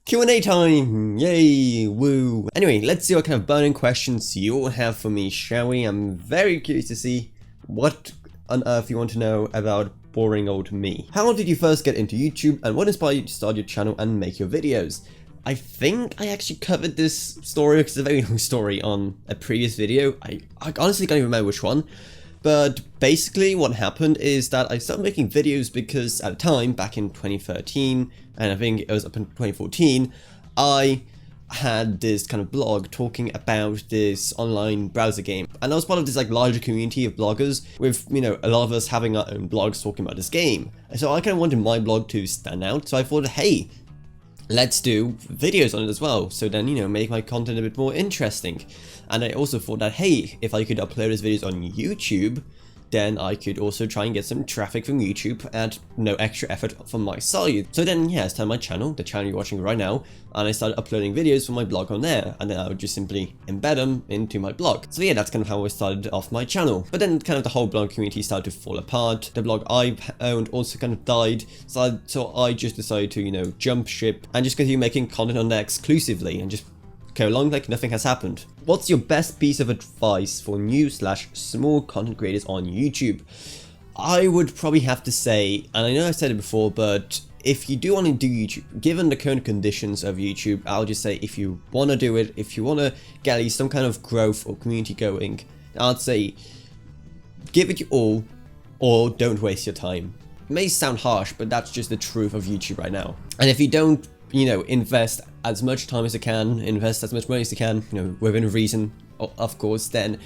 Q&A time! Yay! Woo! Anyway, let's see what kind of burning questions you all have for me, shall we? I'm very curious to see what on earth you want to know about boring old me. How did you first get into YouTube, and what inspired you to start your channel and make your videos? I think I actually covered this story, because it's a very long story, on a previous video. I honestly can't even remember which one. But basically what happened is that I started making videos because at the time, back in 2013, and I think it was up in 2014, I had this kind of blog talking about this online browser game. And I was part of this like larger community of bloggers with, you know, a lot of us having our own blogs talking about this game. And so I kind of wanted my blog to stand out, so I thought, hey, let's do videos on it as well, so then, you know, make my content a bit more interesting. And I also thought that, hey, if I could upload these videos on YouTube, then I could also try and get some traffic from YouTube at no extra effort from my side. So then, yeah, I started my channel, the channel you're watching right now, and I started uploading videos from my blog on there, and then I would just simply embed them into my blog. So yeah, that's kind of how I started off my channel. But then kind of the whole blog community started to fall apart. The blog I owned also kind of died, so I just decided to, you know, jump ship and just continue making content on there exclusively and just go along like nothing has happened. What's your best piece of advice for new/small content creators on YouTube? I would probably have to say, and I know I've said it before, but if you do want to do YouTube, given the current conditions of YouTube, I'll just say if you want to do it, if you want to get at least some kind of growth or community going, I'd say give it your all or don't waste your time. It may sound harsh, but that's just the truth of YouTube right now. And if you don't, you know, invest as much time as you can, invest as much money as you can, you know, within reason, of course, then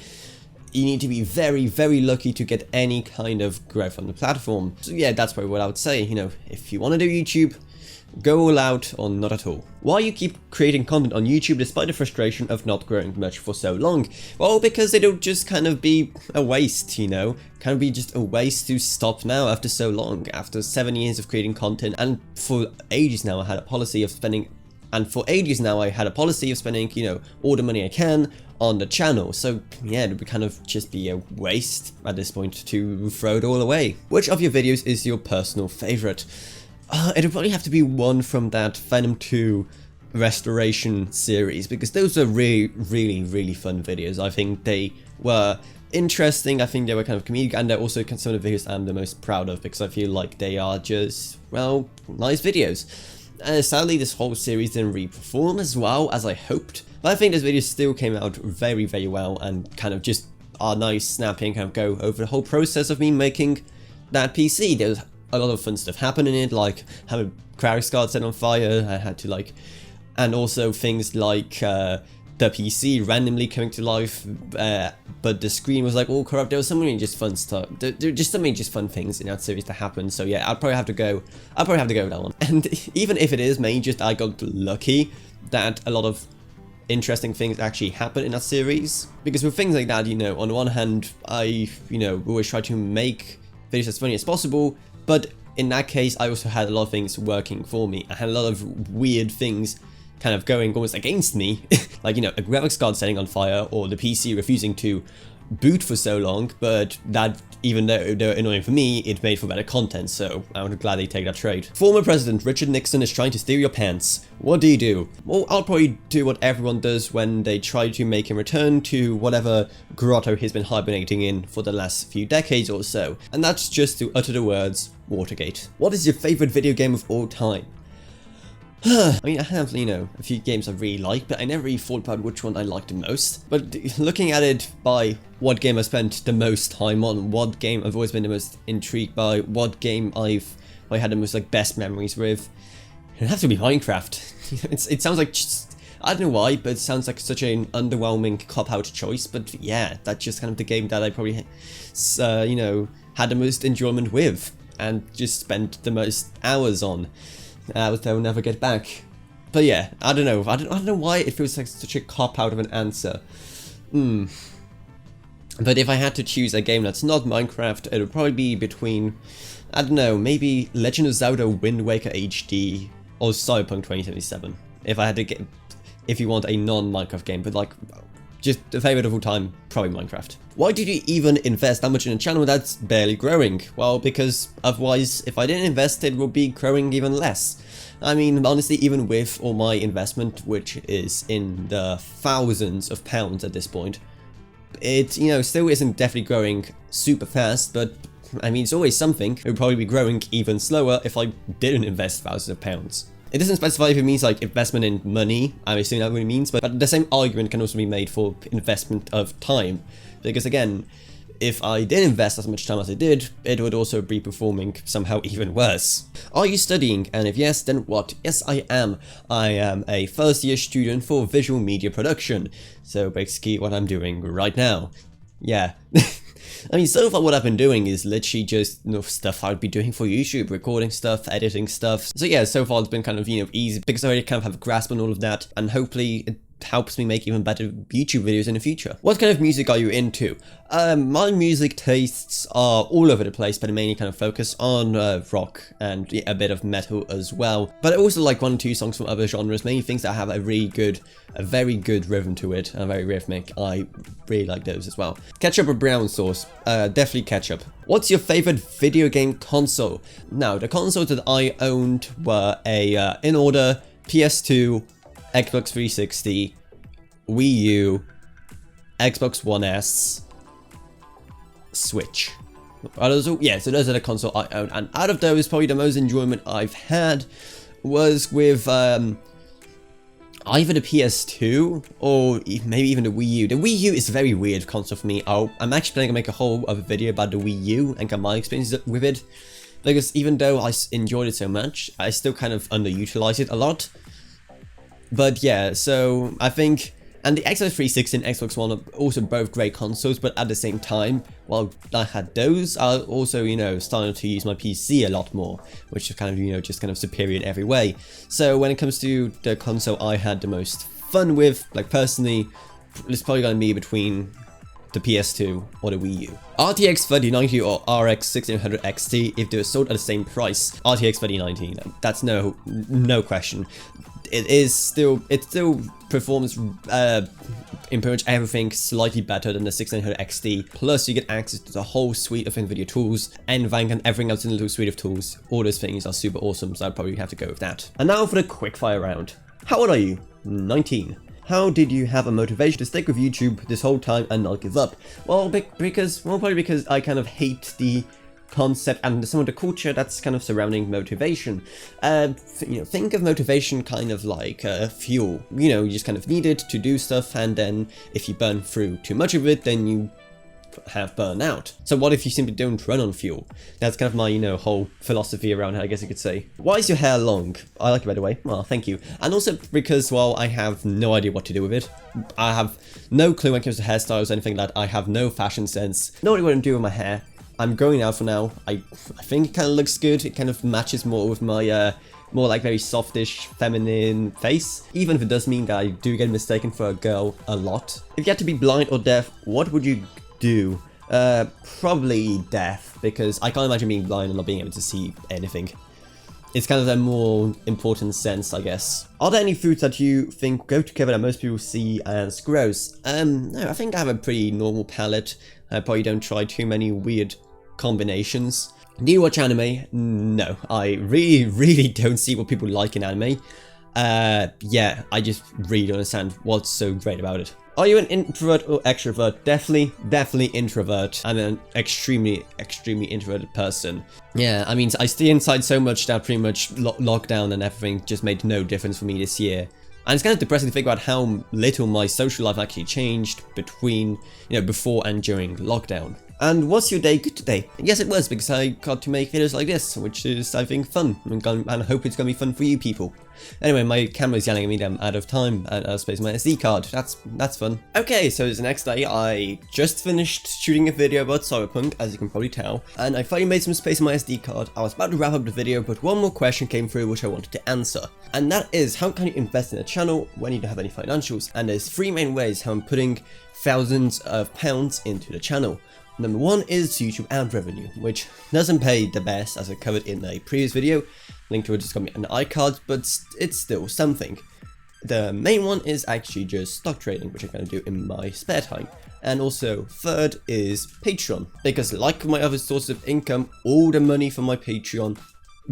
you need to be very, very lucky to get any kind of growth on the platform. So yeah, that's probably what I would say. You know, if you want to do YouTube, go all out or not at all. Why you keep creating content on YouTube despite the frustration of not growing much for so long? Well, because it'll just kind of be a waste, you know? Kind of be just a waste to stop now after so long, after 7 years of creating content, and for ages now I had a policy of spending, you know, all the money I can on the channel. So yeah, it would kind of just be a waste at this point to throw it all away. Which of your videos is your personal favorite? It'll probably have to be one from that Venom 2 restoration series, because those are really fun videos. I think they were interesting, I think they were kind of comedic, and they're also some of the videos I'm the most proud of, because I feel like they are just, well, nice videos. Sadly, this whole series didn't really perform as well as I hoped, but I think those videos still came out very well, and kind of just are nice, snapping, kind of go over the whole process of me making that PC. There was a lot of fun stuff happened in it, like having graphics card set on fire, I had to like, and also things like the PC randomly coming to life, but the screen was like all corrupt. There was some really just fun stuff. There just so many just fun things in that series to happen. So yeah, I'd probably have to go with that one. And even if it is mainly just I got lucky that a lot of interesting things actually happen in that series, because with things like that, you know, on the one hand, I, you know, always try to make videos as funny as possible, but in that case, I also had a lot of things working for me. I had a lot of weird things kind of going almost against me, like, you know, a graphics card setting on fire, or the PC refusing to boot for so long, but that, even though they were annoying for me, it made for better content, so I would gladly take that trade. Former President Richard Nixon is trying to steal your pants. What do you do? Well, I'll probably do what everyone does when they try to make him return to whatever grotto he's been hibernating in for the last few decades or so, and that's just to utter the words, Watergate. What is your favorite video game of all time? I mean, I have, you know, a few games I really like, but I never really thought about which one I liked the most. But looking at it by what game I spent the most time on, what game I've always been the most intrigued by, what game I had the most like best memories with, it'd have to be Minecraft. It sounds like just, I don't know why, but it sounds like such an underwhelming cop-out choice. But yeah, that's just kind of the game that I probably, you know, had the most enjoyment with and just spent the most hours on. They'll never get back. But yeah, I don't know. I don't know why it feels like such a cop-out of an answer. But if I had to choose a game that's not Minecraft, it would probably be between, I don't know, maybe Legend of Zelda Wind Waker HD or Cyberpunk 2077. If I had to get, if you want a non-Minecraft game, but like, just the favorite of all time, probably Minecraft. Why did you even invest that much in a channel that's barely growing? Well, because otherwise, if I didn't invest, it would be growing even less. I mean, honestly, even with all my investment, which is in the thousands of pounds at this point, it, you know, still isn't definitely growing super fast, but I mean, it's always something. It would probably be growing even slower if I didn't invest thousands of pounds. It doesn't specify if it means like investment in money, I'm assuming that's what it means, but the same argument can also be made for investment of time. Because again, if I did invest as much time as I did, it would also be performing somehow even worse. Are you studying? And if yes, then what? Yes, I am. I am a first-year student for visual media production. So basically what I'm doing right now. Yeah. I mean, so far what I've been doing is literally just, you know, stuff I'd be doing for YouTube, recording stuff, editing stuff. So yeah, so far it's been kind of, you know, easy because I already kind of have a grasp on all of that, and hopefully it helps me make even better YouTube videos in the future. What kind of music are you into? My music tastes are all over the place, but I mainly kind of focus on rock and a bit of metal as well. But I also like 1 or 2 songs from other genres, mainly things that have a very good rhythm to it, and very rhythmic. I really like those as well. Ketchup or brown sauce? Definitely ketchup. What's your favorite video game console? Now, the consoles that I owned were in order, PS2, Xbox 360, Wii U, Xbox One S, Switch. Yeah, so those are the console I own, and out of those, probably the most enjoyment I've had was with either the PS2 or maybe even the Wii U. The Wii U is a very weird console for me. I'm actually planning to make a whole other video about the Wii U and get my experience with it, because even though I enjoyed it so much, I still kind of underutilized it a lot. But yeah, so I think, and the Xbox 360 and Xbox One are also both great consoles, but at the same time, while I had those, I also, you know, started to use my PC a lot more, which is kind of, you know, just kind of superior in every way. So when it comes to the console I had the most fun with, like personally, it's probably going to be between the PS2 or the Wii U. RTX 3090 or RX 1600 XT, if they were sold at the same price, RTX 3090, that's no question. It still performs in pretty much everything slightly better than the 1600 XT. Plus, you get access to the whole suite of NVIDIA tools, NVANC, and everything else in the little suite of tools. All those things are super awesome, so I'd probably have to go with that. And now for the quickfire round. How old are you? 19. How did you have a motivation to stick with YouTube this whole time and not give up? Well, probably because I kind of hate the concept and some of the culture that's kind of surrounding motivation. You know, think of motivation kind of like fuel. You know, you just kind of need it to do stuff, and then if you burn through too much of it, then you have burnout. So what if you simply don't run on fuel? That's kind of my, you know, whole philosophy around it, I guess you could say. Why is your hair long? I like it, by the way. Well, thank you. And also because, well, I have no idea what to do with it. I have no clue when it comes to hairstyles or anything like that. I have no fashion sense. No idea what I'm doing with my hair. I'm growing out for now. I think it kind of looks good. It kind of matches more with my more like very softish, feminine face. Even if it does mean that I do get mistaken for a girl a lot. If you had to be blind or deaf, what would you do? Probably deaf, because I can't imagine being blind and not being able to see anything. It's kind of a more important sense, I guess. Are there any foods that you think go together that most people see as gross? No, I think I have a pretty normal palate. I probably don't try too many weird combinations. Do you watch anime? No, I really don't see what people like in anime. Yeah, I just really don't understand what's so great about it. Are you an introvert or extrovert? Definitely introvert. I'm an extremely introverted person. Yeah, I mean, I stay inside so much that pretty much lockdown and everything just made no difference for me this year. And it's kind of depressing to think about how little my social life actually changed between, you know, before and during lockdown. And was your day good today? Yes, it was, because I got to make videos like this, which is, I think, fun. And I hope it's going to be fun for you people. Anyway, my camera's yelling at me that I'm out of time and out of space on my SD card. That's fun. Okay, so it's the next day. I just finished shooting a video about Cyberpunk, as you can probably tell. And I finally made some space on my SD card. I was about to wrap up the video, but one more question came through which I wanted to answer. And that is, how can you invest in a channel when you don't have any financials? And there's 3 main ways how I'm putting thousands of pounds into the channel. Number 1 is YouTube ad revenue, which doesn't pay the best, as I covered in a previous video. Link to it just got me an iCard, but it's still something. The main one is actually just stock trading, which I'm going to do in my spare time. And also third is Patreon, because like my other sources of income, all the money from my Patreon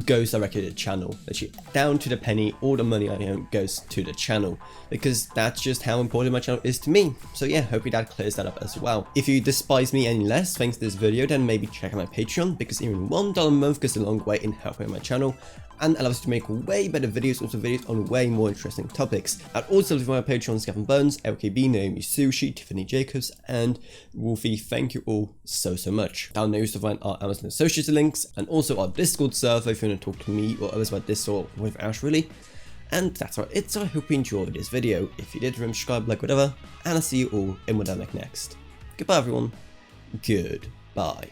goes directly to the channel. Literally down to the penny, all the money I earn goes to the channel, because that's just how important my channel is to me. So yeah, hopefully that clears that up as well. If you despise me any less thanks to this video, then maybe check out my Patreon, because even $1 a month goes a long way in helping my channel and allows us to make way better videos, also videos on way more interesting topics. I'd also leave my Patrons Gavin Burns, LKB, Naomi Sushi, Tiffany Jacobs, and Wolfie. Thank you all so much. Down there you also find our Amazon Associates links, and also our Discord server if you want to talk to me or others about this or with Ash really. And that's about it, so I hope you enjoyed this video. If you did, remember to subscribe, like, whatever, and I'll see you all in what I make next. Goodbye everyone. Goodbye.